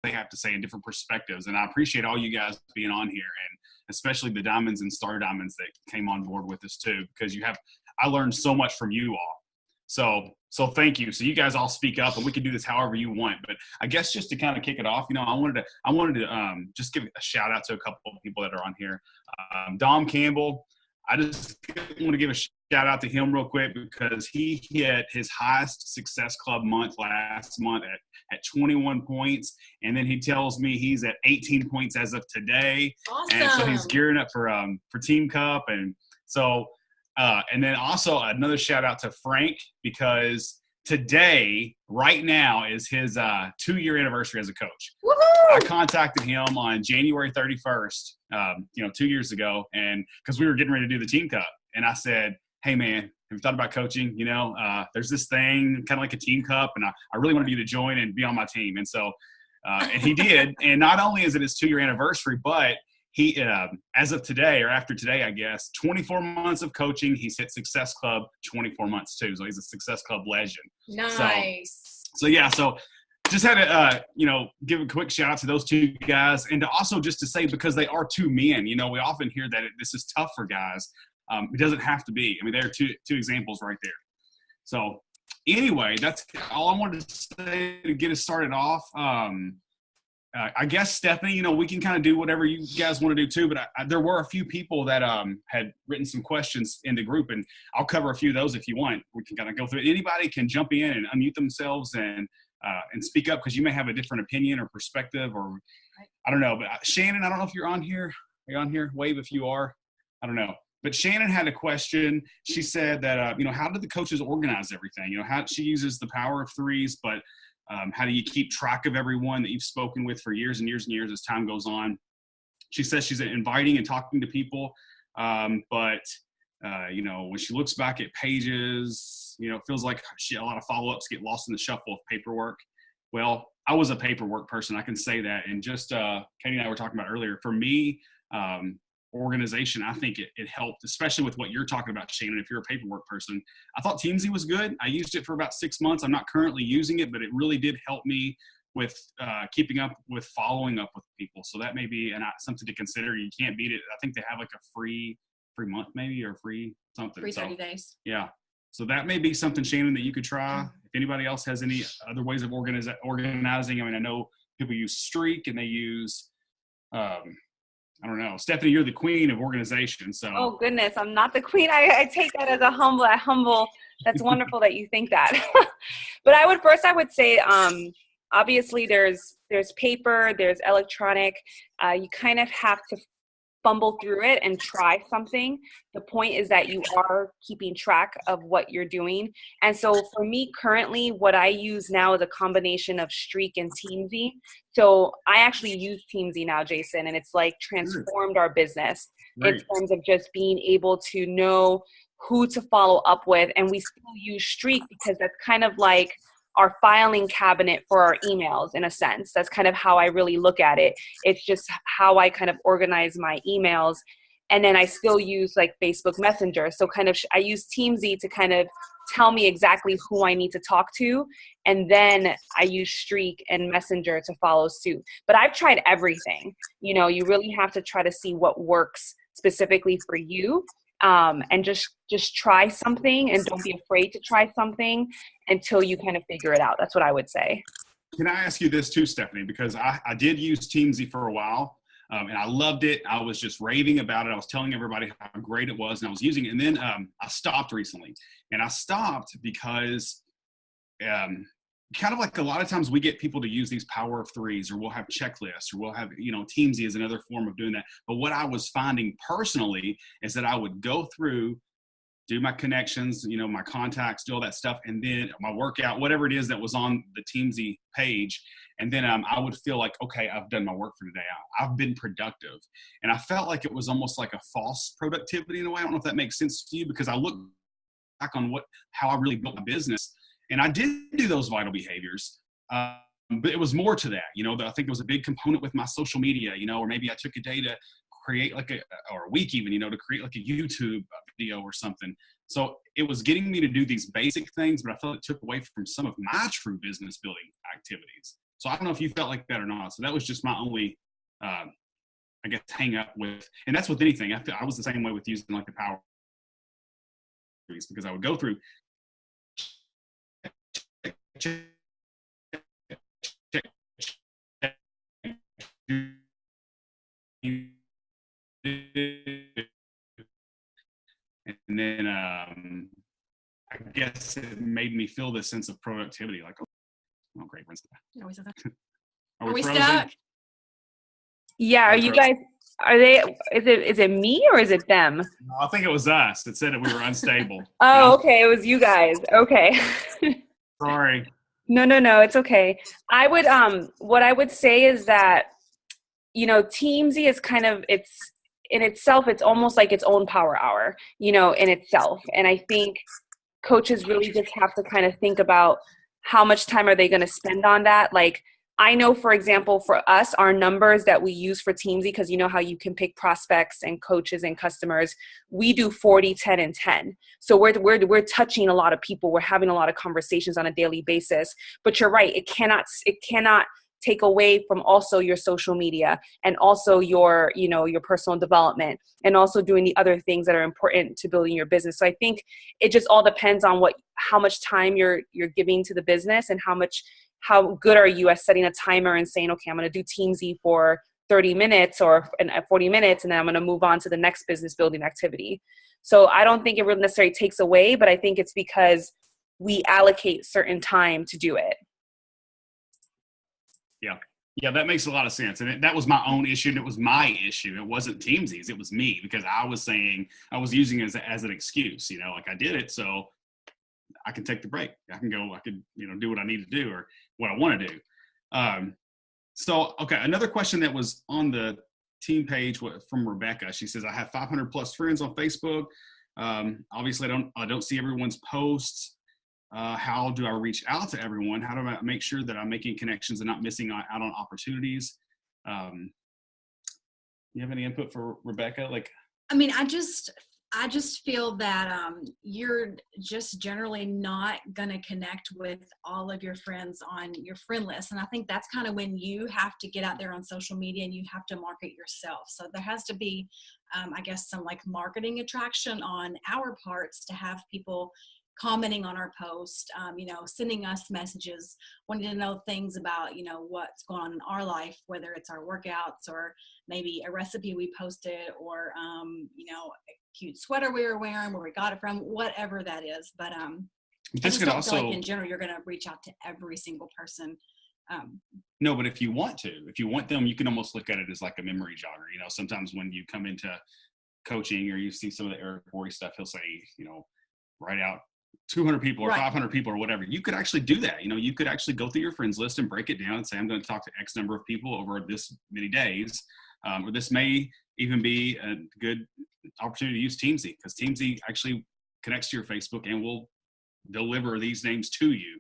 they have to say and different perspectives. And I appreciate all you guys being on here, and especially the Diamonds and Star Diamonds that came on board with us too, because I learned so much from you all. So thank you. So you guys all speak up, and we can do this however you want. But I guess just to kind of kick it off, I wanted to just give a shout out to a couple of people that are on here. Dom Campbell, I just want to give a shout out to him real quick because he hit his highest Success Club month last month at 21 points. And then he tells me he's at 18 points as of today. Awesome. And so he's gearing up for Team Cup. And so, and then also another shout out to Frank, because today, right now, is his 2-year anniversary as a coach. Woohoo! I contacted him on January 31st, 2 years ago, and because we were getting ready to do the Team Cup. And I said, hey, man, have you thought about coaching? There's this thing, kind of like a Team Cup, and I really wanted you to join and be on my team. And so, and he did. And not only is it his 2-year anniversary, but he, as of today, or after today, I guess, 24 months of coaching, he's hit Success Club 24 months too. So he's a Success Club legend. Nice. So just had to, give a quick shout out to those two guys. And to also just to say, because they are two men, we often hear that this is tough for guys. It doesn't have to be. I mean, there are two examples right there. So anyway, that's all I wanted to say to get us started off. I guess, Stephanie, we can kind of do whatever you guys want to do too, but there were a few people that had written some questions in the group, and I'll cover a few of those if you want. We can kind of go through it. Anybody can jump in and unmute themselves and speak up, because you may have a different opinion or perspective, or I don't know. But Shannon, I don't know if you're on here. Are you on here? Wave if you are. I don't know. But Shannon had a question. She said that, how do the coaches organize everything? How she uses the power of threes, but how do you keep track of everyone that you've spoken with for years and years and years as time goes on? She says she's inviting and talking to people, but when she looks back at pages, it feels like a lot of follow-ups get lost in the shuffle of paperwork. Well, I was a paperwork person. I can say that. And just Katie and I were talking about earlier, for me, organization, I think it helped, especially with what you're talking about, Shannon. If you're a paperwork person, I thought Teamsy was good. I used it for about 6 months. I'm not currently using it, but it really did help me with keeping up with following up with people. So that may be something to consider. You can't beat it. I think they have like a free month maybe, or free something. Free 30 days. Yeah. So that may be something, Shannon, that you could try. If anybody else has any other ways of organizing, I mean, I know people use Streak and they use I don't know. Stephanie, you're the queen of organization. So. Oh goodness, I'm not the queen. I take that as a humble. That's wonderful that you think that. But I would say, obviously there's paper, there's electronic. You kind of have to fumble through it and try something. The point is that you are keeping track of what you're doing. And so for me currently, what I use now is a combination of Streak and Teamsy. So I actually use Teamsy now, Jason, and it's like transformed our business in terms of just being able to know who to follow up with. And we still use Streak because that's kind of like our filing cabinet for our emails in a sense. That's kind of how I really look at it. It's just how I kind of organize my emails. And then I still use like Facebook Messenger. So kind of I use Teamsy to kind of tell me exactly who I need to talk to. And then I use Streak and Messenger to follow suit. But I've tried everything. You really have to try to see what works specifically for you. And just try something, and don't be afraid to try something until you kind of figure it out. That's what I would say. Can I ask you this too, Stephanie? Because I did use Teamsy for a while, and I loved it. I was just raving about it. I was telling everybody how great it was, and I was using it. And then I stopped recently, and I stopped because kind of like a lot of times we get people to use these power of threes, or we'll have checklists, or we'll have, Teamsy is another form of doing that. But what I was finding personally is that I would go through, do my connections, my contacts, do all that stuff, and then my workout, whatever it is that was on the Teamsy page. And then I would feel like, okay, I've done my work for today. I've been productive. And I felt like it was almost like a false productivity in a way. I don't know if that makes sense to you, because I look back on how I really built my business. And I did do those vital behaviors, but it was more to that. I think it was a big component with my social media, or maybe I took a day to create or a week even, to create like a YouTube video or something. So it was getting me to do these basic things, but I felt it took away from some of my true business building activities. So I don't know if you felt like that or not. So that was just my only, I guess, hang up with, and that's with anything. I was the same way with using like the power because I would go through check, check, check, and then I guess it made me feel this sense of productivity, like, oh great, we're stuck. Are we stuck? Yeah, are you guys? Is it me or is it them? No, I think it was us that said that we were unstable. Oh, okay, it was you guys. Okay. Sorry. No, it's okay. I would what I would say is that, you know, Teamsy is kind of, it's in itself, it's almost like its own power hour, you know, in itself. And I think coaches really just have to kind of think about how much time are they going to spend on that. Like, I know, for example, for us, our numbers that we use for Teamsy, because you know how you can pick prospects and coaches and customers, we do 40, 10, and 10. So we're touching a lot of people. We're having a lot of conversations on a daily basis. But you're right, it cannot take away from also your social media and also your, you know, your personal development and also doing the other things that are important to building your business. So I think it just all depends on how much time you're giving to the business and how good are you at setting a timer and saying, okay, I'm going to do Teamsy for 30 minutes or 40 minutes, and then I'm going to move on to the next business building activity. So I don't think it really necessarily takes away, but I think it's because we allocate certain time to do it. Yeah, that makes a lot of sense. And that was my own issue, and it was my issue. It wasn't Teamsy's. It was me, because I was using it as an excuse, you know, like I did it so I can take the break. I could, you know, do what I need to do or what I want to do. So, okay, another question that was on the team page from Rebecca. She says, I have 500 plus friends on Facebook. Obviously, I don't see everyone's posts. How do I reach out to everyone? How do I make sure that I'm making connections and not missing out on opportunities? You have any input for Rebecca? Like, I mean, I just feel that you're just generally not going to connect with all of your friends on your friend list. And I think that's kind of when you have to get out there on social media and you have to market yourself. So there has to be, I guess, some like marketing attraction on our parts to have people commenting on our post, you know, sending us messages, wanting to know things about, you know, what's going on in our life, whether it's our workouts or maybe a recipe we posted or, you know, a cute sweater we were wearing, where we got it from, whatever that is. But I just don't feel like in general, you're going to reach out to every single person. No, but if you want them, you can almost look at it as like a memory jogger. You know, sometimes when you come into coaching or you see some of the Eric Worre stuff, he'll say, you know, write out 200 people or 500 people or whatever. You could actually do that. You know, you could actually go through your friends list and break it down and say, I'm going to talk to X number of people over this many days. Or this may even be a good opportunity to use Teamsy, because Teamsy actually connects to your Facebook and will deliver these names to you,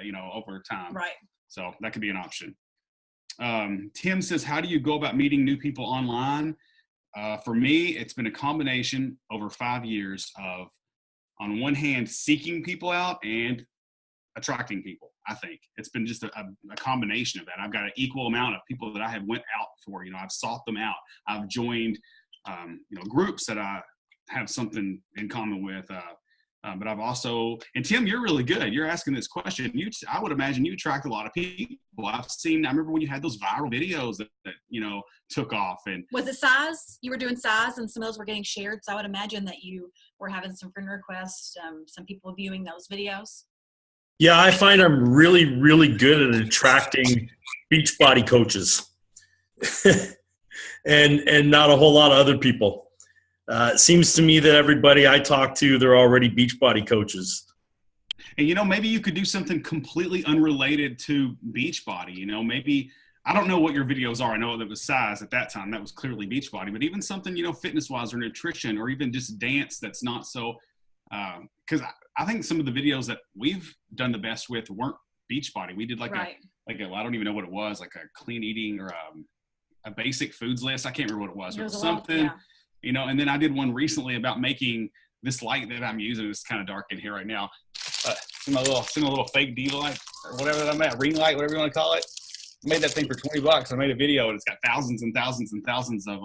you know, over time. Right. So that could be an option. Tim says, how do you go about meeting new people online? For me, it's been a combination over 5 years of, on one hand, seeking people out and attracting people. I think it's been just a combination of that. I've got an equal amount of people that I have went out for. You know, I've sought them out. I've joined, you know, groups that I have something in common with. But I've also, and Tim, you're really good. You're asking this question. I would imagine you attract a lot of people. I remember when you had those viral videos that you know, took off. And was it size? You were doing size and some of those were getting shared. So I would imagine that you were having some friend requests, some people viewing those videos. Yeah, I find I'm really, really good at attracting Beachbody coaches and not a whole lot of other people. It seems to me that everybody I talk to, they're already Beachbody coaches. And, you know, maybe you could do something completely unrelated to Beachbody. You know, maybe, I don't know what your videos are. I know that was size at that time. That was clearly Beachbody. But even something, you know, fitness-wise or nutrition or even just dance that's not so because I think some of the videos that we've done the best with weren't Beachbody. We did like I don't even know what it was, like a clean eating or a basic foods list. I can't remember what it was. It was something, you know, and then I did one recently about making this light that I'm using. It's kind of dark in here right now. See my little fake diva light or whatever that I'm at, ring light, whatever you want to call it. made that thing for $20. I made a video and it's got thousands and thousands and thousands of,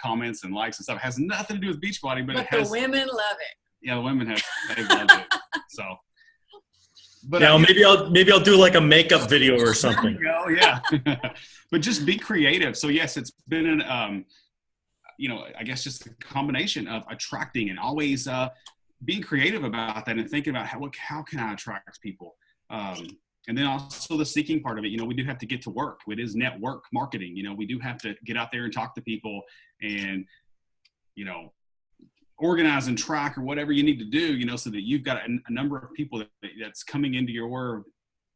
comments and likes and stuff. It has nothing to do with Beachbody, but it has. The women love it. Yeah, the women they loved it. So. But yeah, maybe I'll do like a makeup video or something. There you go, yeah. But just be creative. So yes, it's been an, I guess just a combination of attracting and always being creative about that and thinking about how can I attract people. And then also the seeking part of it, we do have to get to work. It is network marketing. We do have to get out there and talk to people and, organize and track or whatever you need to do, so that you've got a number of people that's coming into your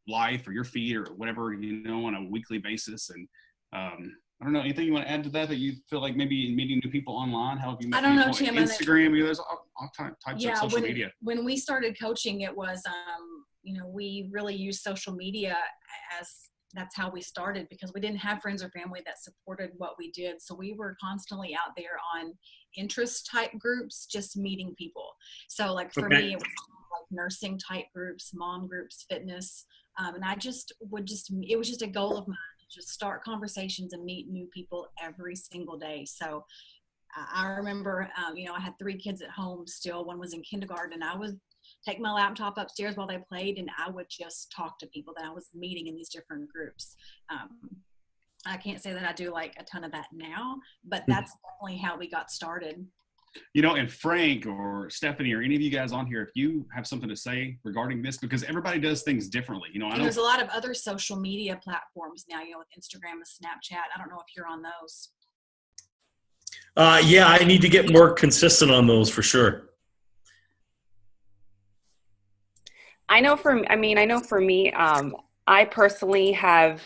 life or your feed or whatever, on a weekly basis. And I don't know, anything you want to add to that you feel like maybe meeting new people online? How have you met I don't know, people? Tim. Instagram, there's all types of social media. When we started coaching, it was, we really used social media that's how we started, because we didn't have friends or family that supported what we did. So we were constantly out there on interest type groups, just meeting people. So like for me, it was like nursing type groups, mom groups, fitness. And I it was just a goal of mine to just start conversations and meet new people every single day. So I remember, I had 3 kids at home still. One was in kindergarten, and I would take my laptop upstairs while they played, and I would just talk to people that I was meeting in these different groups. I can't say that I do like a ton of that now, but that's definitely how we got started. And Frank or Stephanie or any of you guys on here, if you have something to say regarding this, because everybody does things differently. I know there's a lot of other social media platforms now, with Instagram and Snapchat. I don't know if you're on those. Yeah, I need to get more consistent on those for sure. I know for me, I personally have,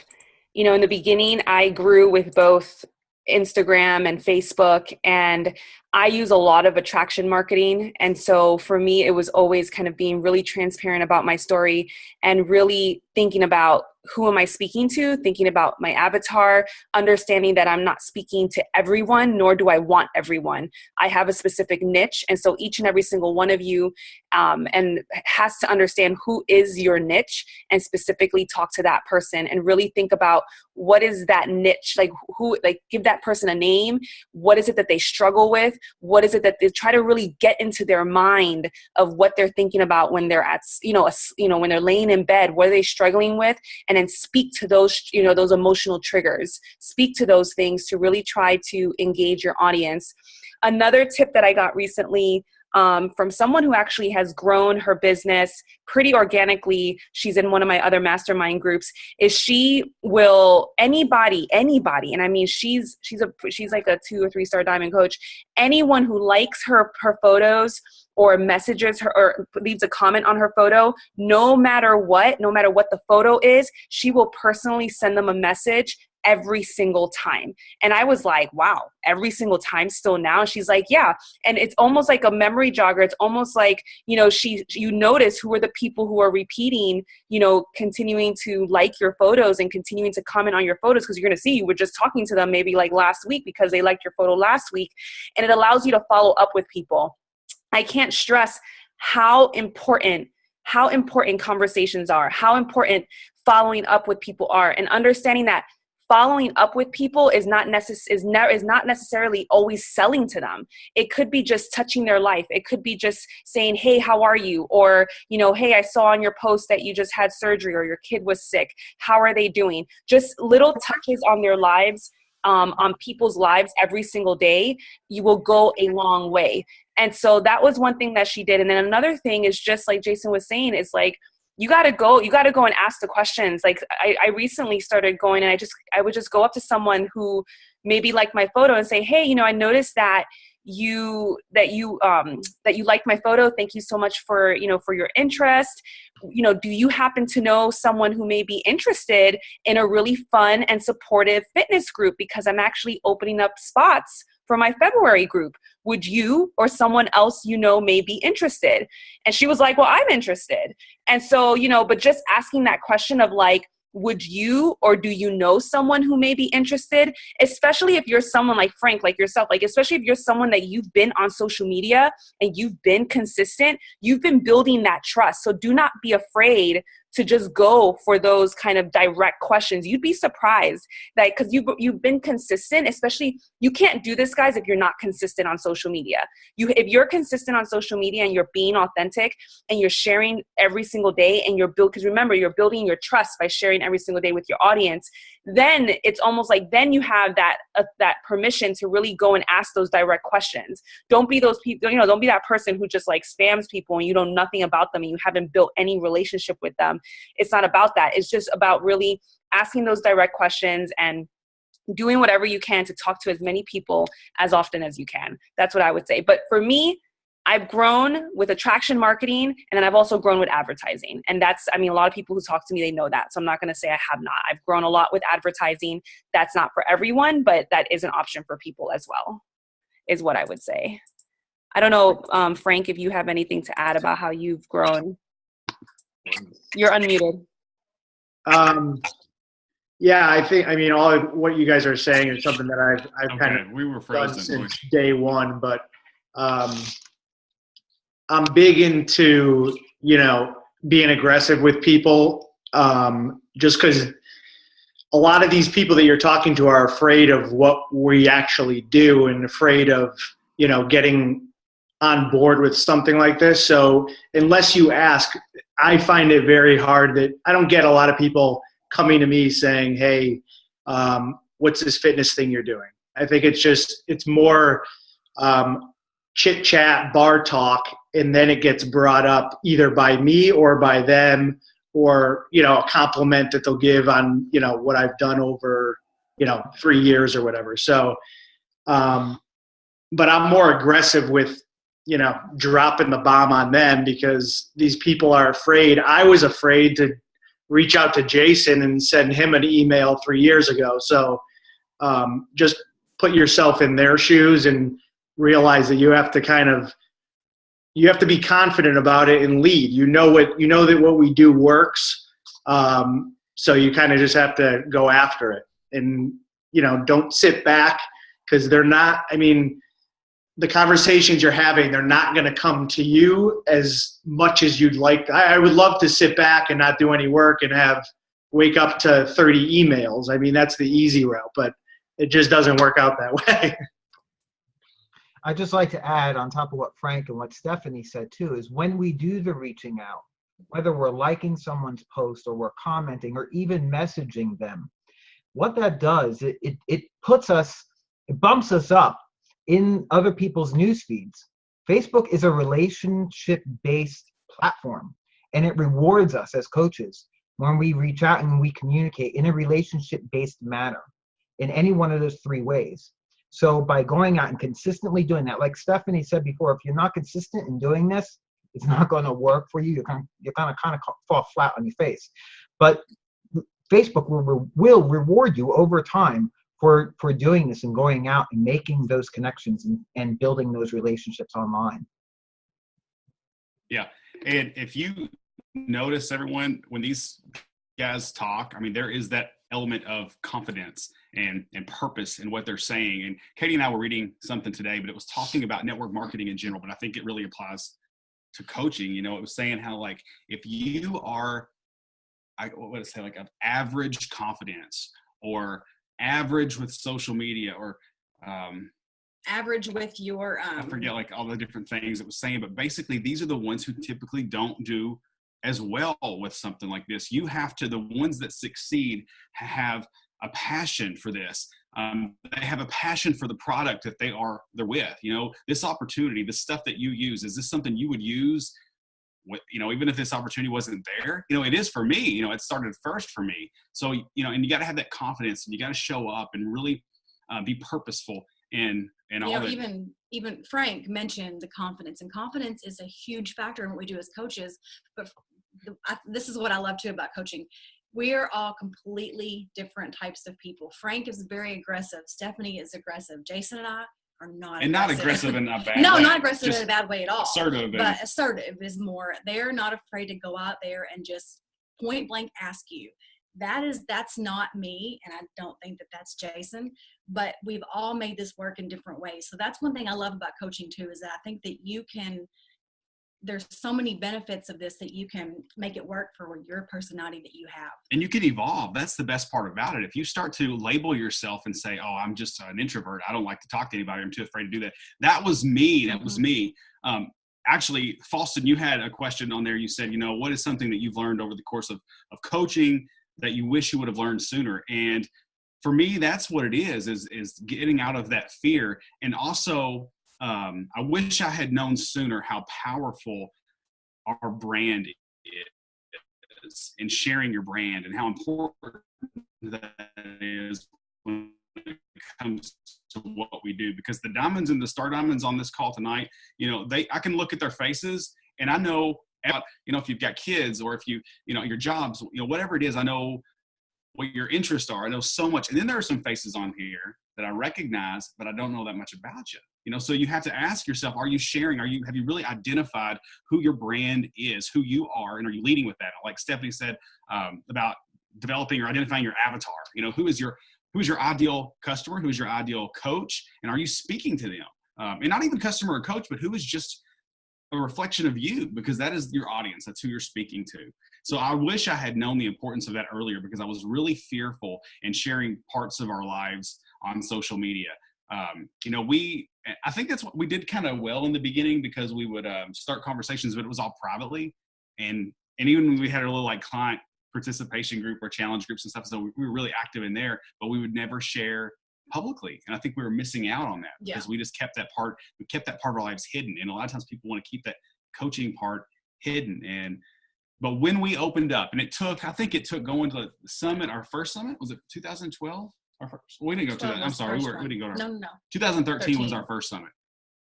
in the beginning, I grew with both Instagram and Facebook, and I use a lot of attraction marketing. And so for me, it was always kind of being really transparent about my story and really thinking about who am I speaking to, thinking about my avatar, understanding that I'm not speaking to everyone, nor do I want everyone. I have a specific niche. And so each and every single one of you and has to understand who is your niche and specifically talk to that person and really think about what is that niche, give that person a name. What is it that they struggle with? What is it that they try to really get into their mind of what they're thinking about when they're when they're laying in bed, what are they struggling with? And then speak to those, those emotional triggers, speak to those things to really try to engage your audience. Another tip that I got recently from someone who actually has grown her business pretty organically, she's in one of my other mastermind groups, is she will, anybody, and I mean, she's like a 2 or 3 star diamond coach, anyone who likes her photos or messages her or leaves a comment on her photo, no matter what the photo is, she will personally send them a message every single time. And I was like, wow, every single time still now? And she's like, yeah. And it's almost like a memory jogger. It's almost like, you notice who are the people who are repeating, continuing to like your photos and continuing to comment on your photos, because you're going to see you were just talking to them maybe like last week because they liked your photo last week. And it allows you to follow up with people. I can't stress how important conversations are, how important following up with people are, and understanding that following up with people is not necessarily always selling to them. It could be just touching their life. It could be just saying, hey, how are you? Or, hey, I saw on your post that you just had surgery or your kid was sick. How are they doing? Just little touches on their lives, on people's lives every single day, you will go a long way. And so that was one thing that she did. And then another thing is, just like Jason was saying, is like, you got to go and ask the questions. Like I recently started going, and I would just go up to someone who maybe liked my photo and say, hey, I noticed that you liked my photo. Thank you so much for your interest. Do you happen to know someone who may be interested in a really fun and supportive fitness group? Because I'm actually opening up spots for my February group. Would you or someone else may be interested? And she was like, well, I'm interested. And so, but just asking that question of like, would you or do you know someone who may be interested? Especially if you're someone like Frank, like yourself, like especially if you're someone that you've been on social media and you've been consistent, you've been building that trust. So do not be afraid to just go for those kind of direct questions. You'd be surprised that, because you've been consistent, especially, you can't do this, guys, if you're not consistent on social media. If you're consistent on social media and you're being authentic and you're sharing every single day, and because remember, you're building your trust by sharing every single day with your audience, then it's almost like then you have that permission to really go and ask those direct questions. Don't be those people, don't be that person who just like spams people and you know nothing about them and you haven't built any relationship with them. It's not about that. It's just about really asking those direct questions and doing whatever you can to talk to as many people as often as you can. That's what I would say. But for me, I've grown with attraction marketing, and then I've also grown with advertising. And a lot of people who talk to me, they know that. So I'm not going to say I have not. I've grown a lot with advertising. That's not for everyone, but that is an option for people as well, is what I would say. I don't know, Frank, if you have anything to add about how you've grown. You're unmuted. Yeah, I mean, all of what you guys are saying is something that I've kind of we were done frozen since day one, but I'm big into, being aggressive with people, just because a lot of these people that you're talking to are afraid of what we actually do and afraid of, getting on board with something like this. So unless you ask, I find it very hard that I don't get a lot of people coming to me saying, hey, what's this fitness thing you're doing? I think it's more chit chat, bar talk, and then it gets brought up either by me or by them, or, a compliment that they'll give on, what I've done over, 3 years or whatever. So, but I'm more aggressive with, dropping the bomb on them because these people are afraid. I was afraid to reach out to Jason and send him an email 3 years ago. So just put yourself in their shoes and realize that you have to be confident about it and lead. That what we do works. So you kind of just have to go after it and, don't sit back, because the conversations you're having, they're not going to come to you as much as you'd like. I would love to sit back and not do any work and wake up to 30 emails. That's the easy route, but it just doesn't work out that way. I'd just like to add on top of what Frank and what Stephanie said too, is when we do the reaching out, whether we're liking someone's post or we're commenting or even messaging them, what that does, it bumps us up in other people's news feeds. Facebook is a relationship-based platform, and it rewards us as coaches when we reach out and we communicate in a relationship-based manner in any one of those 3 ways. So by going out and consistently doing that, like Stephanie said before, if you're not consistent in doing this, it's not going to work for you. You're going to kind of fall flat on your face. But Facebook will reward you over time for doing this and going out and making those connections and building those relationships online. Yeah. And if you notice, everyone, when these guys talk, there is that element of confidence and purpose in what they're saying. And Katie and I were reading something today, but it was talking about network marketing in general, but I think it really applies to coaching. It was saying how, like, if you are, of average confidence or average with social media or average with your I forget like all the different things it was saying, but basically these are the ones who typically don't do as well with something like this. You have to, the ones that succeed have a passion for this. They have a passion for the product that they're with. This opportunity, the stuff that you use, is this something you would use even if this opportunity wasn't there? It is for me. It started first for me. So, and you got to have that confidence, and you got to show up and really be purposeful in all of it. Even Frank mentioned the confidence, and confidence is a huge factor in what we do as coaches. But this is what I love too about coaching. We're all completely different types of people. Frank is very aggressive. Stephanie is aggressive. Jason and I are not and aggressive. Not aggressive in a bad no, way. not aggressive in a bad way at all. Assertive. But assertive is more, they're not afraid to go out there and just point blank ask you. That's not me, and I don't think that that's Jason, but we've all made this work in different ways. So that's one thing I love about coaching too, is that I think that you can there's so many benefits of this that you can make it work for your personality that you have. And you can evolve. That's the best part about it. If you start to label yourself and say, oh, I'm just an introvert, I don't like to talk to anybody, I'm too afraid to do that. That was me. That was me. Actually, Faustin, you had a question on there. You said, you know, what is something that you've learned over the course of coaching that you wish you would have learned sooner? And for me, that's what it is getting out of that fear. And also, I wish I had known sooner how powerful our brand is and sharing your brand, and how important that is when it comes to what we do. Because the diamonds and the star diamonds on this call tonight, you know, I can look at their faces and I know, you know, if you've got kids or if you know, your jobs, you know, whatever it is, I know what your interests are. I know so much. And then there are some faces on here that I recognize, but I don't know that much about you. You know, so you have to ask yourself, are you sharing? Have you really identified who your brand is, who you are, and are you leading with that? Like Stephanie said about developing or identifying your avatar. You know, who's your ideal customer? Who's your ideal coach? And are you speaking to them? And not even customer or coach, but who is just a reflection of you, because that is your audience. That's who you're speaking to. So I wish I had known the importance of that earlier, because I was really fearful in sharing parts of our lives on social media. You know, I think that's what we did kind of well in the beginning, because we would start conversations, but it was all privately. And even when we had a little like client participation group or challenge groups and stuff, so we were really active in there, but we would never share publicly. And I think we were missing out on that because we just kept that part of our lives hidden. And a lot of times people want to keep that coaching part hidden. But when we opened up, and I think it took going to the summit, our first summit, was it 2012? We didn't go to that. I'm sorry. We didn't go to No. 2013 was our first summit.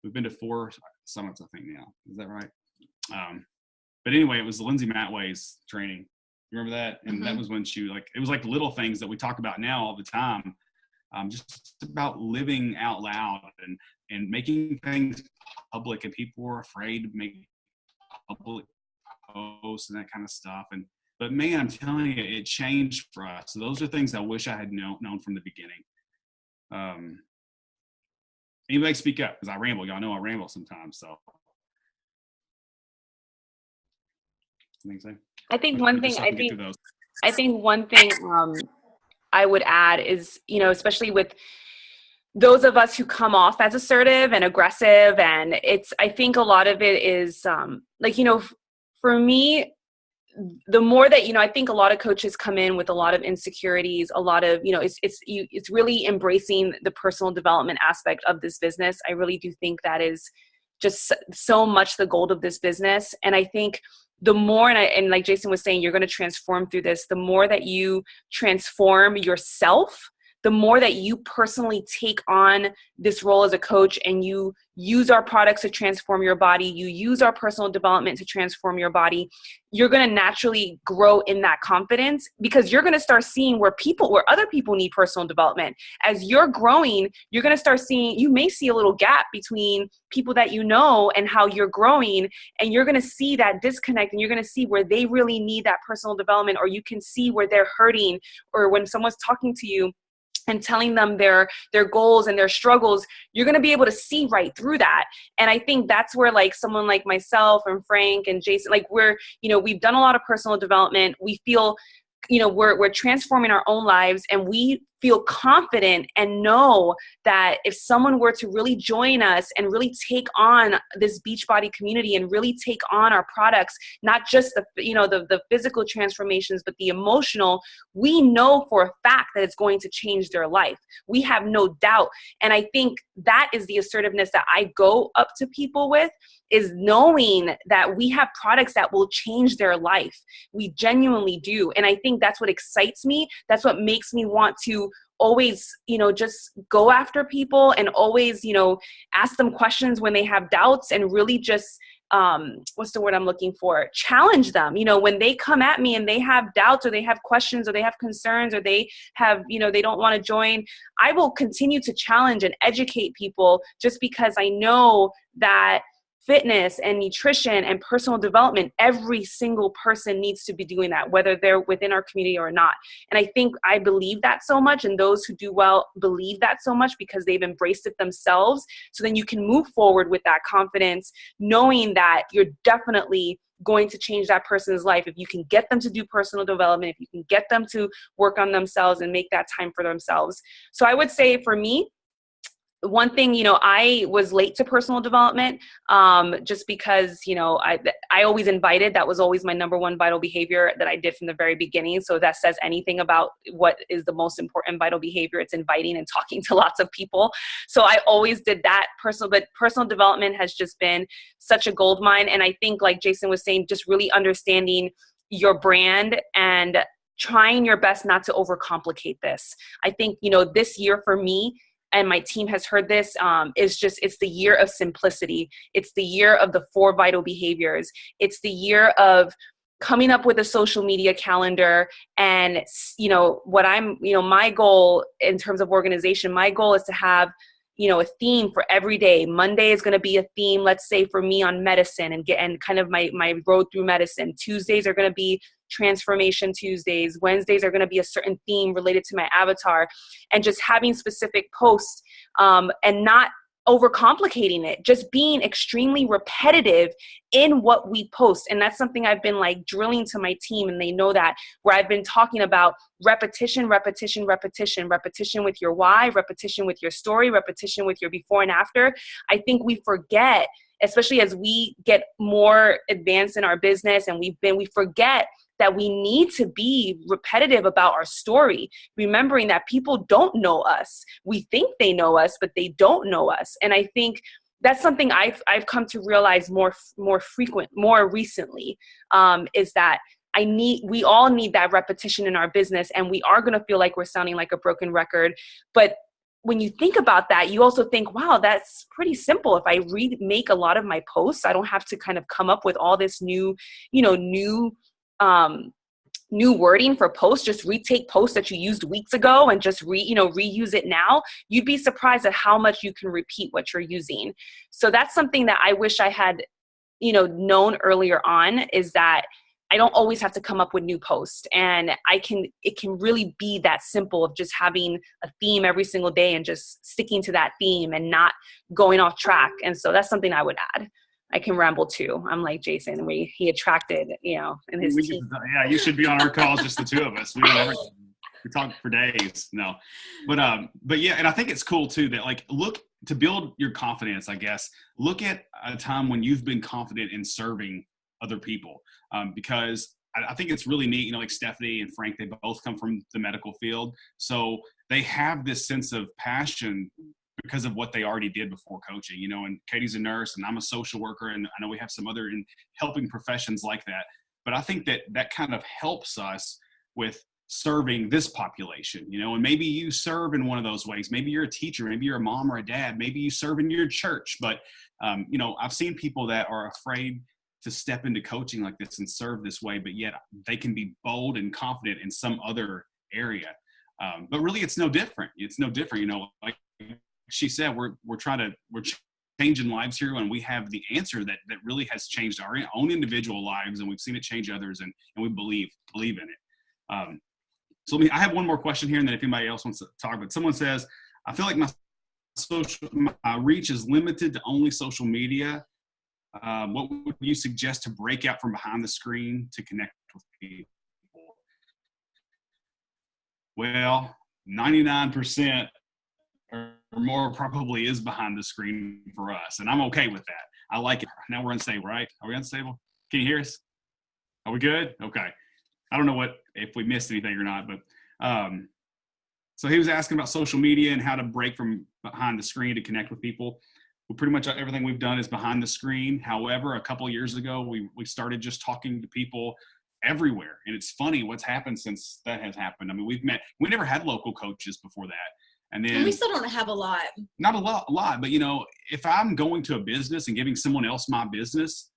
We've been to 4 summits, I think, now. Is that right? But anyway, it was Lindsay Matway's training. You remember that? And that was when it was like little things that we talk about now all the time. Just about living out loud and making things public, and people were afraid to make public posts and that kind of stuff. But man, I'm telling you, it changed for us. So those are things I wish I had known from the beginning. Anybody speak up, because I ramble. Y'all know I ramble sometimes. So I think one thing I would add is, you know, especially with those of us who come off as assertive and aggressive, and I think a lot of it is like, you know, for me, the more that, you know, I think a lot of coaches come in with a lot of insecurities, a lot of, you know, it's really embracing the personal development aspect of this business. I really do think that is just so much the gold of this business. And I think the more, and like Jason was saying, you're going to transform through this. The more that you transform yourself, the more that you personally take on this role as a coach, and you use our products to transform your body, you use our personal development to transform your body, you're going to naturally grow in that confidence, because you're going to start seeing where other people need personal development. As you're growing, you're going to start seeing, you may see a little gap between people that you know and how you're growing, and you're going to see that disconnect, and you're going to see where they really need that personal development, or you can see where they're hurting, or when someone's talking to you and telling them their goals and their struggles, you're going to be able to see right through that. And I think that's where, like, someone like myself and Frank and Jason, like, we've done a lot of personal development. We feel, you know, we're transforming our own lives, and we feel confident and know that if someone were to really join us and really take on this Beachbody community and really take on our products, not just the physical transformations, but the emotional, we know for a fact that it's going to change their life. We have no doubt. And I think that is the assertiveness that I go up to people with, is knowing that we have products that will change their life. We genuinely do. And I think that's what excites me. That's what makes me want to always, you know, just go after people, and always, you know, ask them questions when they have doubts, and really just, what's the word I'm looking for? Challenge them. You know, when they come at me and they have doubts, or they have questions, or they have concerns, or they have, you know, they don't want to join, I will continue to challenge and educate people, just because I know that fitness and nutrition and personal development, every single person needs to be doing that, whether they're within our community or not. And I believe that so much, and those who do well believe that so much because they've embraced it themselves. So then you can move forward with that confidence, knowing that you're definitely going to change that person's life if you can get them to do personal development, if you can get them to work on themselves and make that time for themselves. So I would say for me, one thing, I was late to personal development, just because, I always invited. That was always my number one vital behavior that I did from the very beginning. So that says anything about what is the most important vital behavior. It's inviting and talking to lots of people. So I always did that but personal development has just been such a gold mine. And I think, like Jason was saying, just really understanding your brand and trying your best not to overcomplicate this. I think, this year for me, and my team has heard this, it's the year of simplicity. It's the year of the 4 vital behaviors. It's the year of coming up with a social media calendar. And, my goal in terms of organization, my goal is to have, a theme for every day. Monday is going to be a theme, let's say for me, on medicine and kind of my road through medicine. Tuesdays are going to be transformation Tuesdays. Wednesdays are going to be a certain theme related to my avatar, and just having specific posts, and not overcomplicating it, just being extremely repetitive in what we post. And that's something I've been like drilling to my team, and they know that, where I've been talking about repetition with your why, repetition with your story, repetition with your before and after. I think we forget, especially as we get more advanced in our business, and we forget that we need to be repetitive about our story, remembering that people don't know us. We think they know us, but they don't know us. And I think that's something I've come to realize more recently, is that we all need that repetition in our business, and we are going to feel like we're sounding like a broken record. But when you think about that, you also think, wow, that's pretty simple. If I remake a lot of my posts, I don't have to kind of come up with all this new wording for posts. Just retake posts that you used weeks ago and just reuse it now. You'd be surprised at how much you can repeat what you're using. So that's something that I wish I had, known earlier on, is that I don't always have to come up with new posts, and it can really be that simple of just having a theme every single day and just sticking to that theme and not going off track. And so that's something I would add. I can ramble too. I'm like Jason, he attracted, and his team. Yeah, you should be on our calls, just the two of us. We talk for days. No, but yeah, and I think it's cool too that, like, look to build your confidence. I guess look at a time when you've been confident in serving other people, because I think it's really neat. Like Stephanie and Frank, they both come from the medical field, so they have this sense of passion because of what they already did before coaching, and Katie's a nurse and I'm a social worker, and I know we have some other in helping professions like that. But I think that kind of helps us with serving this population, and maybe you serve in one of those ways. Maybe you're a teacher, maybe you're a mom or a dad, maybe you serve in your church. But, I've seen people that are afraid to step into coaching like this and serve this way, but yet they can be bold and confident in some other area. But really it's no different. Like she said, we're changing lives here, and we have the answer that really has changed our own individual lives, and we've seen it change others, and we believe in it. So I have one more question here, and then if anybody else wants to talk, but someone says, I feel like my reach is limited to only social media. What would you suggest to break out from behind the screen to connect with people? Well, 99% or more probably is behind the screen for us, and I'm okay with that. I like it. Now we're unstable, right? Are we unstable? Can you hear us? Are we good? Okay. I don't know if we missed anything or not, but so he was asking about social media and how to break from behind the screen to connect with people. Well, pretty much everything we've done is behind the screen. However, a couple of years ago, we started just talking to people everywhere, and it's funny what's happened since that has happened. I mean, we never had local coaches before that. And then we still don't have a lot. Not a lot, but if I'm going to a business and giving someone else my business,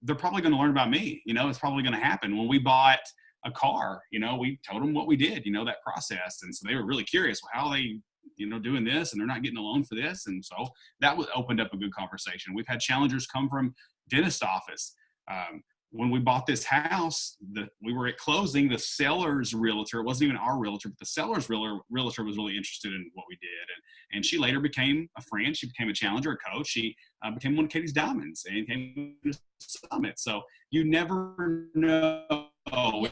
they're probably going to learn about me. It's probably going to happen. When we bought a car, we told them what we did, that process. And so they were really curious. Well, doing this and they're not getting a loan for this. And so that opened up a good conversation. We've had challengers come from dentist office. When we bought this house, we were at closing, the seller's realtor, it wasn't even our realtor, but the seller's realtor was really interested in what we did. And she later became a friend. She became a challenger, a coach. She became one of Katie's diamonds and came to Summit. So you never know. No.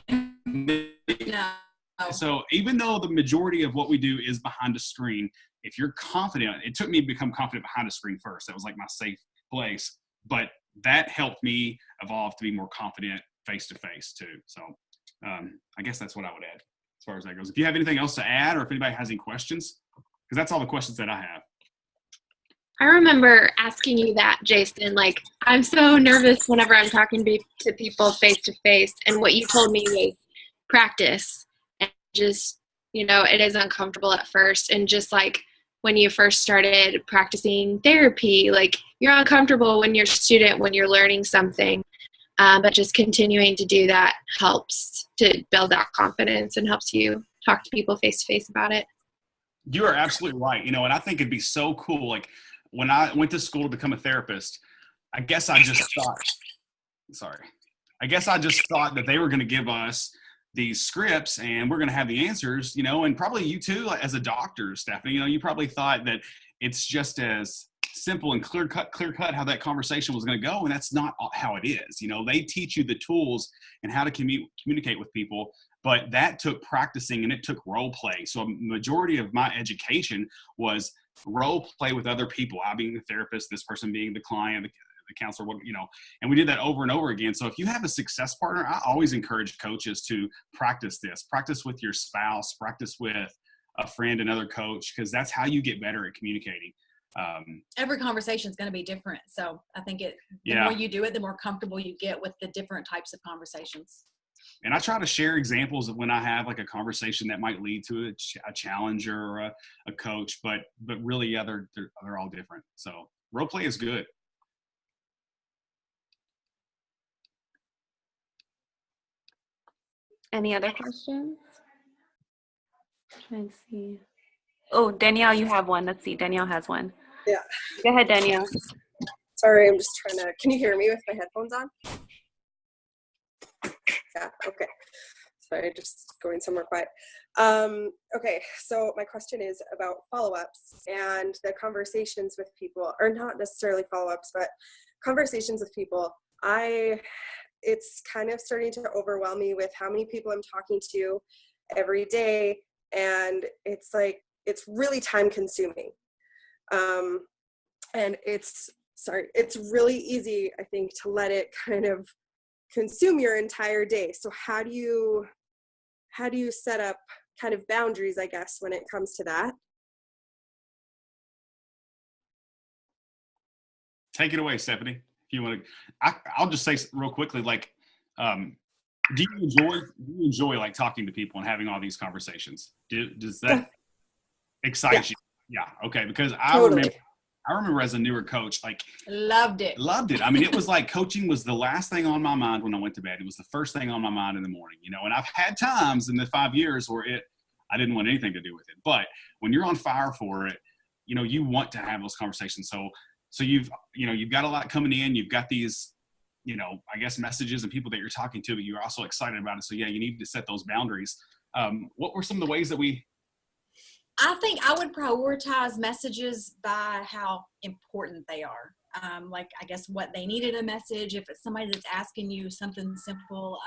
So even though the majority of what we do is behind a screen, if you're confident, it took me to become confident behind a screen first. That was like my safe place. But that helped me evolve to be more confident face-to-face too. So I guess that's what I would add as far as that goes. If you have anything else to add, or if anybody has any questions, because that's all the questions that I have. I remember asking you that, Jason, like, I'm so nervous whenever I'm talking to people face-to-face, and what you told me was practice, and just, it is uncomfortable at first, and just like when you first started practicing therapy, like, you're uncomfortable when you're a student, when you're learning something, but just continuing to do that helps to build that confidence and helps you talk to people face-to-face about it. You are absolutely right. And I think it'd be so cool. Like, when I went to school to become a therapist, I guess I just thought that they were going to give us these scripts and we're going to have the answers, and probably you too, as a doctor, Stephanie, you probably thought that it's just as simple and clear cut how that conversation was going to go. And that's not how it is. They teach you the tools and how to communicate with people, but that took practicing and it took role play. So a majority of my education was role play with other people. I being the therapist, this person being the client, the counselor, and we did that over and over again. So if you have a success partner, I always encourage coaches to practice this. Practice with your spouse, practice with a friend, another coach, because that's how you get better at communicating. Every conversation is going to be different. So I think the more you do it, the more comfortable you get with the different types of conversations. And I try to share examples of when I have like a conversation that might lead to a challenger or a coach, but really, they're all different. So role play is good. Any other questions? Trying to see. Oh, Danielle, you have one. Let's see. Danielle has one. Yeah. Go ahead, Danielle. Sorry, I'm just trying to, can you hear me with my headphones on? Yeah, okay. Sorry, just going somewhere quiet. Okay, so my question is about follow-ups and the conversations with people, or not necessarily follow-ups, but conversations with people. It's kind of starting to overwhelm me with how many people I'm talking to every day, and it's really time consuming. And it's really easy, I think, to let it kind of consume your entire day. So how do you set up kind of boundaries, I guess, when it comes to that? Take it away, Stephanie. If you want to, I'll just say real quickly, like, do you enjoy like talking to people and having all these conversations? Does that excite you? Yeah. Okay. Because I remember as a newer coach, like, loved it. I mean, it was like coaching was the last thing on my mind when I went to bed. It was the first thing on my mind in the morning, and I've had times in the 5 years where I didn't want anything to do with it. But when you're on fire for it, you want to have those conversations. So you've got a lot coming in. You've got these, I guess, messages and people that you're talking to, but you're also excited about it. So yeah, you need to set those boundaries. What were some of the ways that I think I would prioritize messages by how important they are. Like, I guess what they needed a message. If it's somebody that's asking you something simple,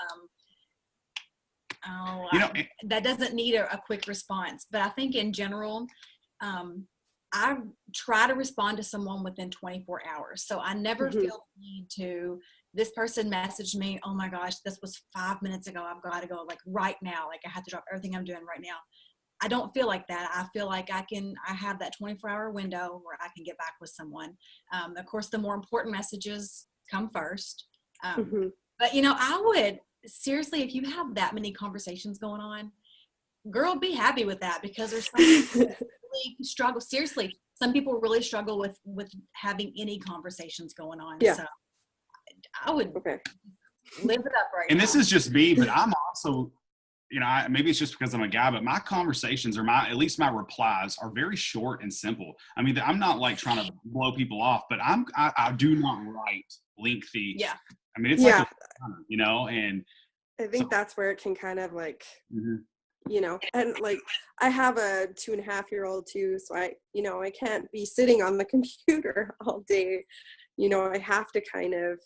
that doesn't need a quick response. But I think in general, I try to respond to someone within 24 hours. So I never feel the need to, this person messaged me, oh my gosh, this was 5 minutes ago. I've got to go like right now. Like I have to drop everything I'm doing right now. I don't feel like that. I feel like I have that 24-hour window where I can get back with someone. Of course, the more important messages come first. But, I would seriously, if you have that many conversations going on, girl, be happy with that, because there's some people really struggle. Seriously, some people really struggle with having any conversations going on. Yeah. So I would live it up right now. And this is just me, but I'm also you know, maybe it's just because I'm a guy, but my conversations or at least my replies are very short and simple. I mean, I'm not like trying to blow people off, but I do not write lengthy. Yeah. I mean, it's like, you know, and I think that's where it can kind of like, mm-hmm. you know, and like I have a 2.5-year-old too. So I can't be sitting on the computer all day. You know, I have to kind of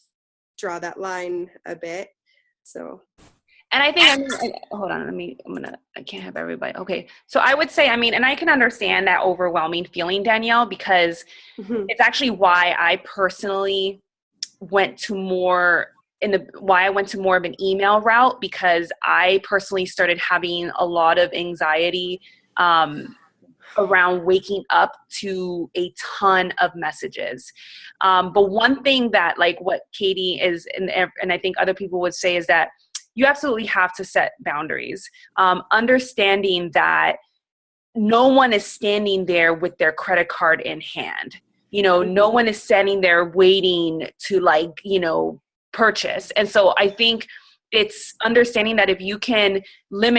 draw that line a bit. So. And I think, hold on, I can't have everybody. Okay. So I would say, and I can understand that overwhelming feeling, Danielle, because it's actually why I personally went to more of an email route, because I personally started having a lot of anxiety around waking up to a ton of messages. But one thing that, like what Katie is, and I think other people would say, is that you absolutely have to set boundaries. Understanding that no one is standing there with their credit card in hand. You know, no one is standing there waiting to, like, you know, purchase. And so I think it's understanding that if you can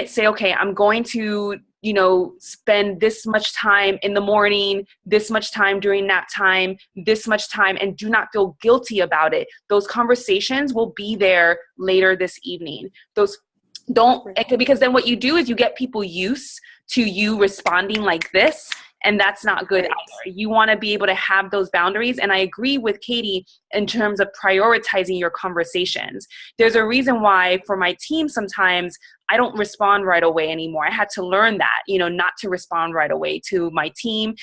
say, okay, I'm going to, you know, spend this much time in the morning, this much time during nap time, this much time, and do not feel guilty about it. Those conversations will be there later this evening. Because then what you do is you get people used to you responding like this, and that's not good either. You want to be able to have those boundaries. And I agree with Katie in terms of prioritizing your conversations. There's a reason why for my team, sometimes I don't respond right away anymore. I had to learn that, you know, not to respond right away to my team,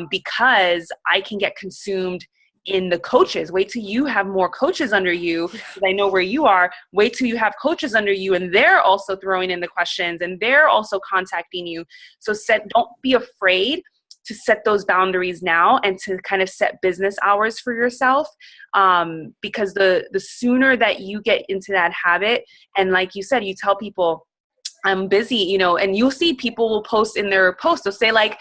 because I can get consumed in the coaches. Wait till you have more coaches under you, because I know where you are. Wait till you have coaches under you, and they're also throwing in the questions, and they're also contacting you. So don't be afraid to set those boundaries now, and to kind of set business hours for yourself. Because the sooner that you get into that habit, and like you said, you tell people, I'm busy, you know, and you'll see people will post in their post, they'll say like,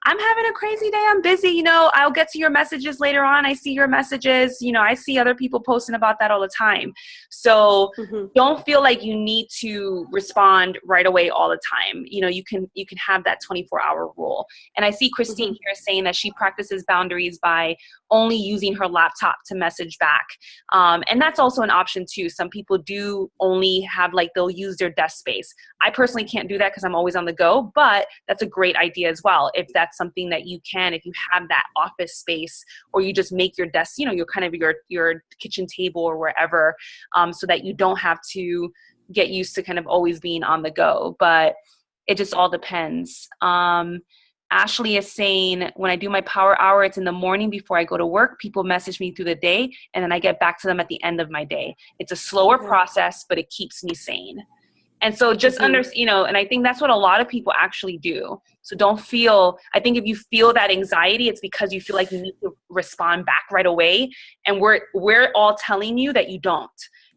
I'm having a crazy day, I'm busy, you know, I'll get to your messages later on. I see your messages, you know, I see other people posting about that all the time. So don't feel like you need to respond right away all the time. You know, you can have that 24-hour rule. And I see Christine here saying that she practices boundaries by only using her laptop to message back. And that's also an option too. Some people do only have, like, they'll use their desk space. I personally can't do that because I'm always on the go, but that's a great idea as well. If that's something that you can, if you have that office space, or you just make your desk, you know, your kind of your kitchen table or wherever, so that you don't have to get used to kind of always being on the go. But it just all depends. Ashley is saying, when I do my power hour, it's in the morning before I go to work. People message me through the day, and then I get back to them at the end of my day. It's a slower process, but it keeps me sane. And so just you know, and I think that's what a lot of people actually do. So don't feel, I think if you feel that anxiety, it's because you feel like you need to respond back right away. And we're all telling you that you don't.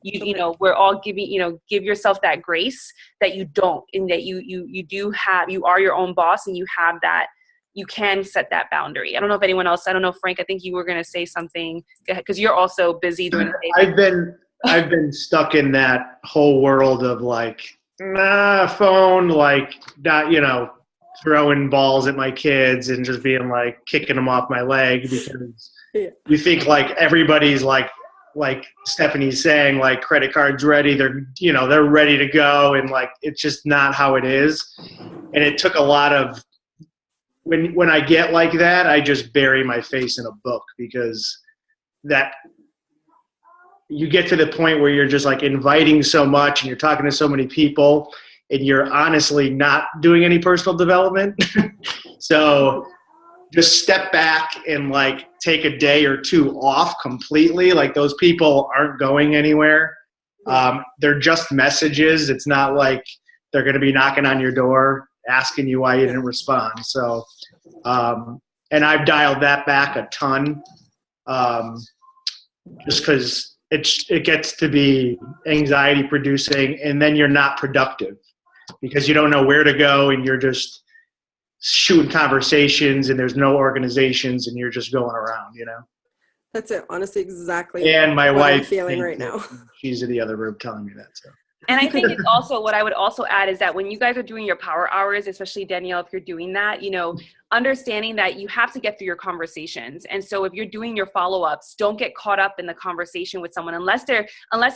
You know, we're all giving, you know, give yourself that grace that you don't, and that you are your own boss, and you have that, you can set that boundary. I don't know if anyone else, I don't know, Frank, I think you were going to say something, because you're also busy during the day. I've been stuck in that whole world of like, phone, like, not, you know, throwing balls at my kids and just being like kicking them off my leg, because you think like everybody's like Stephanie's saying, like, credit cards ready, they're ready to go, and like it's just not how it is. And it took a lot of, when I get like that, I just bury my face in a book, because that you get to the point where you're just like inviting so much and you're talking to so many people, and you're honestly not doing any personal development. So just step back and like take a day or two off completely. Like, those people aren't going anywhere. They're just messages. It's not like they're going to be knocking on your door asking you why you didn't respond. So, and I've dialed that back a ton, just because it gets to be anxiety producing, and then you're not productive because you don't know where to go, and you're just shooting conversations, and there's no organizations, and you're just going around, you know? That's it. Honestly, exactly. And my what wife I'm feeling right now. She's in the other room telling me that. So And I think it's also, what I would also add is that when you guys are doing your power hours, especially Danielle, if you're doing that, you know, understanding that you have to get through your conversations. And so if you're doing your follow-ups, don't get caught up in the conversation with someone unless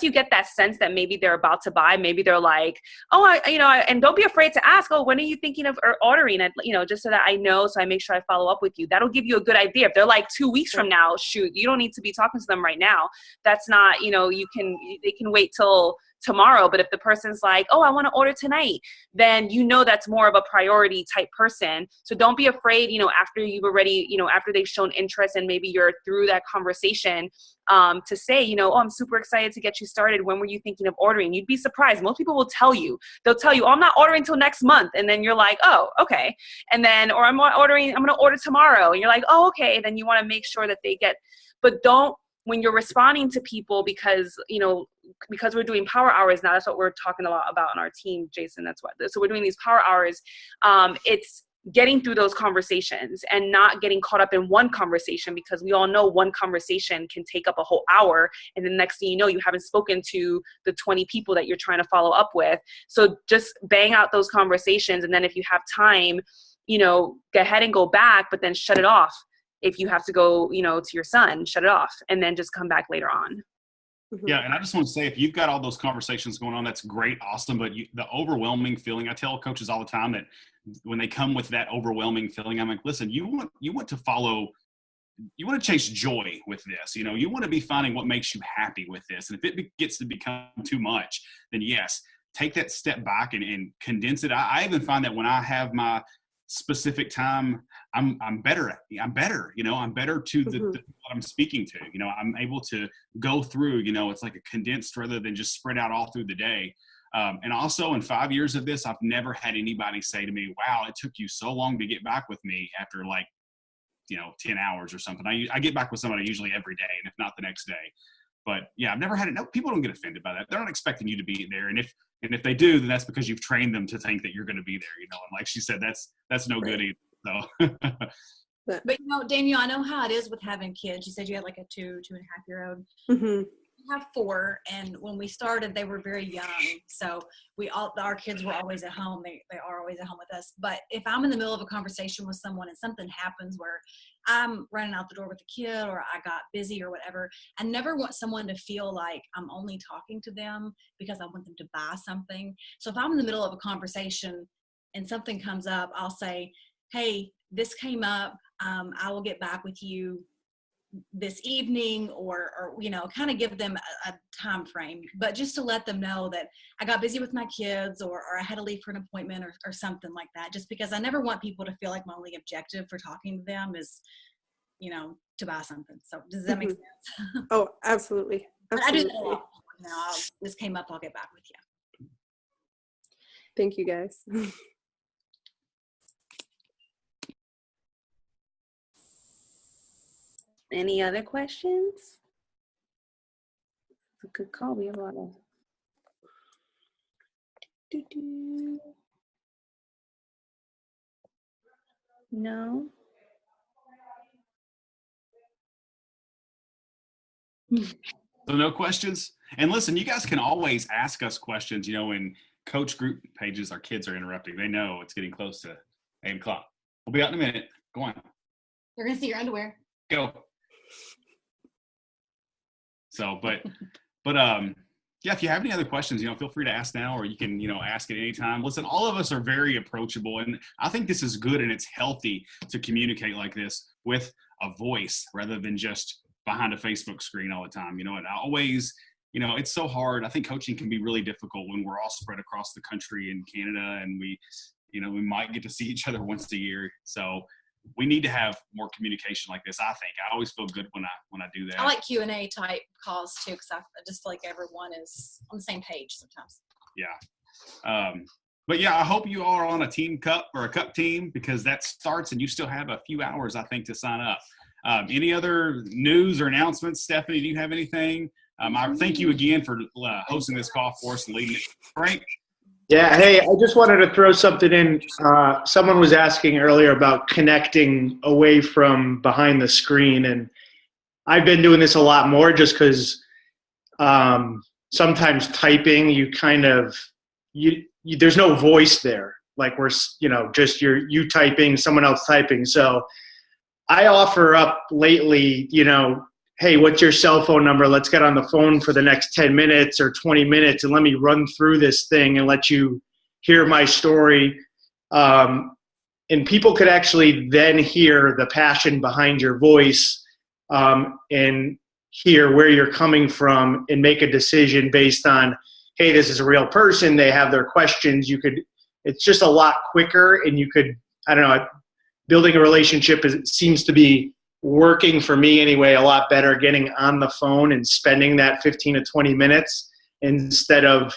you get that sense that maybe they're about to buy. Maybe they're like, oh, and don't be afraid to ask, oh, when are you thinking of ordering it? You know, just so that I know, so I make sure I follow up with you. That'll give you a good idea. If they're like 2 weeks from now, shoot, you don't need to be talking to them right now. That's not, you know, they can wait till tomorrow. But if the person's like, oh, I want to order tonight, then you know that's more of a priority type person. So don't be afraid, you know, after you've already, you know, after they've shown interest and maybe you're through that conversation, to say, you know, oh, I'm super excited to get you started. When were you thinking of ordering? You'd be surprised. Most people will tell you. They'll tell you, oh, I'm not ordering till next month. And then you're like, oh, okay. And then, or I'm going to order tomorrow. And you're like, oh, okay. And then you want to make sure that they get, but don't, when you're responding to people, because, you know, because we're doing power hours now, that's what we're talking a lot about on our team, Jason, that's what, so we're doing these power hours. It's getting through those conversations and not getting caught up in one conversation, because we all know one conversation can take up a whole hour. And the next thing you know, you haven't spoken to the 20 people that you're trying to follow up with. So just bang out those conversations. And then if you have time, you know, go ahead and go back, but then shut it off. If you have to go, you know, to your son, shut it off and then just come back later on. Yeah, and I just want to say, if you've got all those conversations going on, that's great, awesome. But the overwhelming feeling, I tell coaches all the time that when they come with that overwhelming feeling, I'm like, listen, you want to chase joy with this. You know, you want to be finding what makes you happy with this. And if it gets to become too much, then yes, take that step back and condense it. I even find that when I have my specific time, I'm better, you know, I'm better to the what I'm speaking to, you know, I'm able to go through, you know, it's like a condensed rather than just spread out all through the day. And also in 5 years of this, I've never had anybody say to me, wow, it took you so long to get back with me after like, you know, 10 hours or something. I get back with somebody usually every day, and if not the next day. But yeah, I've never had it. No, people don't get offended by that. They're not expecting you to be there. And if they do, then that's because you've trained them to think that you're going to be there, you know. And like she said, that's no good either. So. But you know, Daniel, I know how it is with having kids. You said you had like a 2.5-year-old. Mm-hmm. I have 4, and when we started, they were very young. So our kids were always at home. They are always at home with us. But if I'm in the middle of a conversation with someone and something happens where I'm running out the door with the kid, or I got busy or whatever, I never want someone to feel like I'm only talking to them because I want them to buy something. So if I'm in the middle of a conversation and something comes up, I'll say, hey, this came up. I will get back with you this evening, or you know, kind of give them a time frame, but just to let them know that I got busy with my kids, or I had to leave for an appointment, or something like that, just because I never want people to feel like my only objective for talking to them is, you know, to buy something. So does that make sense? Oh, absolutely. I do that a lot. Now, this came up, I'll get back with you. Thank you, guys. Any other questions? It's a good call. We have a lot of. No. So no questions. And listen, you guys can always ask us questions, you know, in coach group pages. Our kids are interrupting. They know it's getting close to 8 o'clock. We'll be out in a minute. Go on. You're going to see your underwear. Go. So, but yeah, if you have any other questions, you know, feel free to ask now, or you can, you know, ask at any time. Listen, all of us are very approachable, and I think this is good, and it's healthy to communicate like this with a voice rather than just behind a Facebook screen all the time. You know, and I always, you know, it's so hard. I think coaching can be really difficult when we're all spread across the country in Canada, and we, you know, we might get to see each other once a year. So we need to have more communication like this. I think I always feel good when I do that. I like Q&A type calls too, because I just feel like everyone is on the same page sometimes. Yeah. But yeah, I hope you all are on a team cup or a cup team, because that starts and you still have a few hours, I think, to sign up. Any other news or announcements? Stephanie, do you have anything? I thank you again for hosting this call for us and leading it. Frank? Yeah, hey, I just wanted to throw something in. Someone was asking earlier about connecting away from behind the screen, and I've been doing this a lot more just because sometimes typing, you kind of, you there's no voice there. Like we're, just you typing, someone else typing. So I offer up lately, hey, what's your cell phone number? Let's get on the phone for the next 10 minutes or 20 minutes and let me run through this thing and let you hear my story. And people could actually then hear the passion behind your voice, and hear where you're coming from and make a decision based on, hey, this is a real person. They have their questions. It's just a lot quicker, and you could, I don't know, building a relationship seems to be working for me anyway, a lot better getting on the phone and spending that 15 to 20 minutes instead of,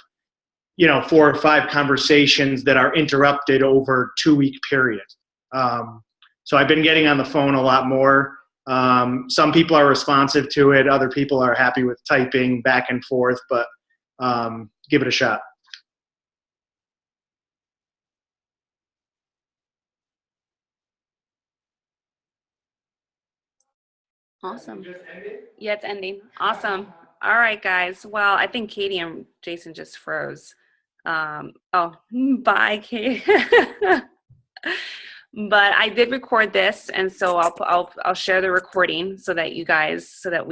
4 or 5 conversations that are interrupted over a 2-week period. So I've been getting on the phone a lot more. Some people are responsive to it. Other people are happy with typing back and forth, but give it a shot. Awesome. Yeah, it's ending. Awesome. All right, guys. Well, I think Katie and Jason just froze. Bye, Katie. But I did record this, and so I'll share the recording so that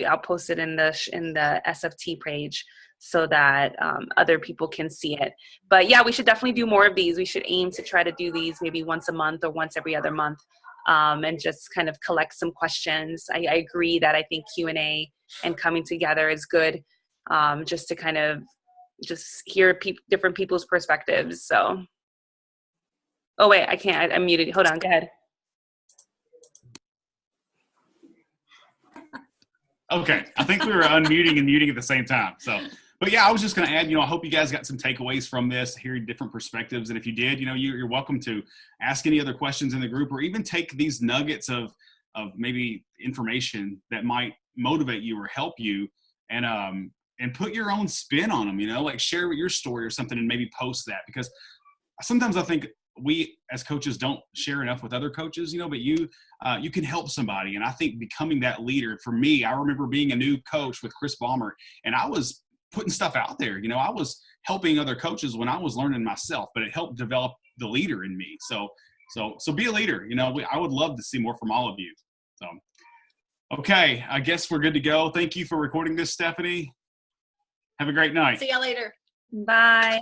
I'll post it in the SFT page so that other people can see it. But yeah, we should definitely do more of these. We should aim to try to do these maybe once a month or once every other month. And just kind of collect some questions. I agree that I think Q&A and coming together is good, just to kind of just hear different people's perspectives. So, oh wait, I can't. I'm muted. Hold on. Go ahead. Okay, I think we were unmuting and muting at the same time. So, but yeah, I was just going to add, I hope you guys got some takeaways from this, hearing different perspectives. And if you did, you're welcome to ask any other questions in the group, or even take these nuggets of maybe information that might motivate you or help you, and put your own spin on them, like share your story or something and maybe post that, because sometimes I think we as coaches don't share enough with other coaches, but you can help somebody. And I think becoming that leader, for me, I remember being a new coach with Chris Ballmer, and I was putting stuff out there. I was helping other coaches when I was learning myself, but it helped develop the leader in me. So be a leader. I would love to see more from all of you. So, okay, I guess we're good to go. Thank you for recording this, Stephanie. Have a great night. See y'all later. Bye.